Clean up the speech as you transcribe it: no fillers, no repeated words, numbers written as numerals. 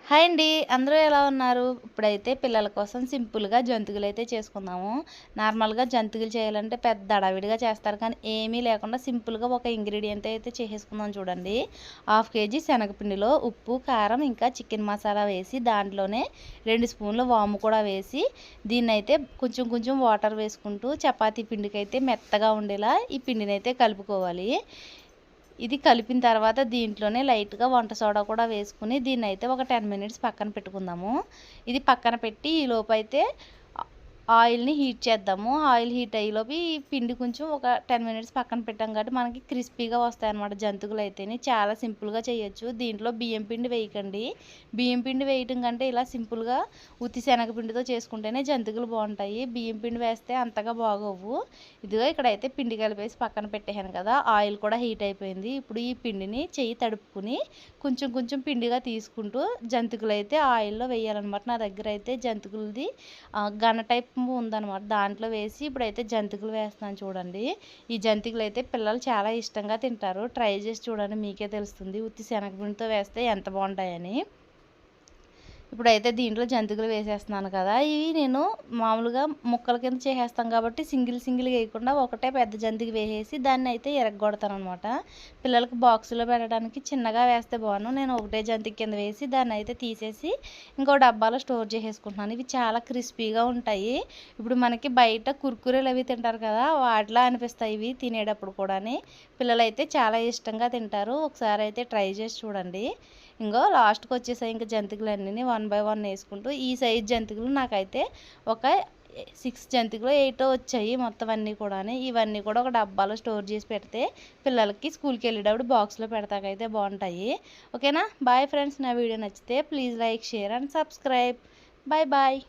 Hi అండి. అందరూ ఎలా ఉన్నారు? ఇప్పుడైతే పిల్లల కోసం సింపుల్‌గా జంతికలైతే చేసుకుందాము. నార్మల్‌గా జంతికలు చేయాలంటే పెద్ద హడావిడిగా చేస్తారు. కానీ ఏమీ లేకుండా సింపుల్‌గా ఒక ఇంగ్రీడియంట్ అయితే చేసేసుకుందాం చూడండి. 1/2 కేజీ శనగపిండిలో ఉప్పు, కారం ఇంకా చికెన్ మసాలా వేసి దాంట్లోనే 2 స్పూన్ల వాము కూడా వేసి దీన్నైతే కొంచెం కొంచెం వాటర్ వేసుకుంటూ చపాతీ పిండికైతే మెత్తగా ఉండేలా ఈ పిండినైతే కలుపుకోవాలి. ఇది కలిపిన తర్వాత దీంట్లోనే లైట్‌గా వంట సోడా కూడా వేసుకొని దీన్నైతే ఒక 10 మినిట్స్ పక్కన పెట్టుకుందాము. ఇది పక్కన పెట్టి ఈలోపైతే ఆయిల్‌ని హీట్ చేద్దాము. ఆయిల్ హీట్ అయ్యేలోపు ఈ పిండి కొంచెం ఒక 10 మినిట్స్ పక్కన పెట్టాం కాబట్టి మనకి క్రిస్పీగా వస్తాయన్నమాట జంతికలైతేని. చాలా సింపుల్‌గా చేయొచ్చు. దీంట్లో బియ్యం పిండి వేయకండి. బియ్యం పిండి వేయటం కంటే ఇలా సింపుల్‌గా ఉత్తి శనగపిండితో చేసుకుంటేనే జంతికలు బాగుంటాయి. బియ్యం పిండి వేస్తే అంతగా బాగోవు. ఇదిగో ఇక్కడైతే పిండి కలిపేసి పక్కన పెట్టేసాను కదా! ఆయిల్ కూడా హీట్ అయిపోయింది. ఇప్పుడు ఈ పిండిని చెయ్యి తడుపుకొని కొంచెం కొంచెం పిండిగా తీసుకుంటూ జంతికలైతే ఆయిల్‌లో వేయాలన్నమాట. నా దగ్గర అయితే జంతికలది గన టైప్ ఉందన్నమాట. దాంట్లో వేసి ఇప్పుడైతే జంతికలు వేస్తున్నాను చూడండి. ఈ జంతికలు అయితే పిల్లలు చాలా ఇష్టంగా తింటారు. ట్రై చేసి చూడండి, మీకే తెలుస్తుంది ఉత్తి శనగపిండితో వేస్తే ఎంత బాగుంటాయని. ఇప్పుడైతే దీంట్లో జంతికలు వేసేస్తున్నాను కదా! ఇవి నేను మామూలుగా ముక్కల కింద చేసేస్తాం కాబట్టి సింగిల్ సింగిల్‌గా వేయకుండా ఒకటే పెద్ద జంతిక వేసేసి దాన్ని అయితే ఇరగ్గొడతాననమాట. పిల్లలకి బాక్స్‌లో పెట్టడానికి చిన్నగా వేస్తే బాను. నేను ఒకటే జంతిక కింద వేసి దాన్ని అయితే తీసేసి ఇంకో డబ్బాలో స్టోర్ చేసేసుకుంటున్నాను. ఇవి చాలా క్రిస్పీగా ఉంటాయి. ఇప్పుడు మనకి బయట కుర్కురేలు అవి తింటారు కదా! వాటిలా అనిపిస్తాయి ఇవి తినేటప్పుడు కూడాని. పిల్లలైతే చాలా ఇష్టంగా తింటారు. ఒకసారి అయితే ట్రై చేసి చూడండి. ఇంగో లాస్ట్‌కి వచ్చేసాయి ఇంక జంతికలన్నీని 1 బై 1 వేసుకుంటూ ఈ సైజ్ జంతికలు నాకైతే ఒక 6 జంతికలో 8 వచ్చాయి మొత్తం అన్నీ కూడాని. ఇవన్నీ కూడా ఒక డబ్బాలో స్టోర్ చేసి పెడితే పిల్లలకి స్కూల్‌కి వెళ్ళేటప్పుడు బాక్స్‌లో పెడతాకైతే బాగుంటాయి. ఓకేనా? Bye friends. నా వీడియో నచ్చితే please like, share and subscribe. Bye bye.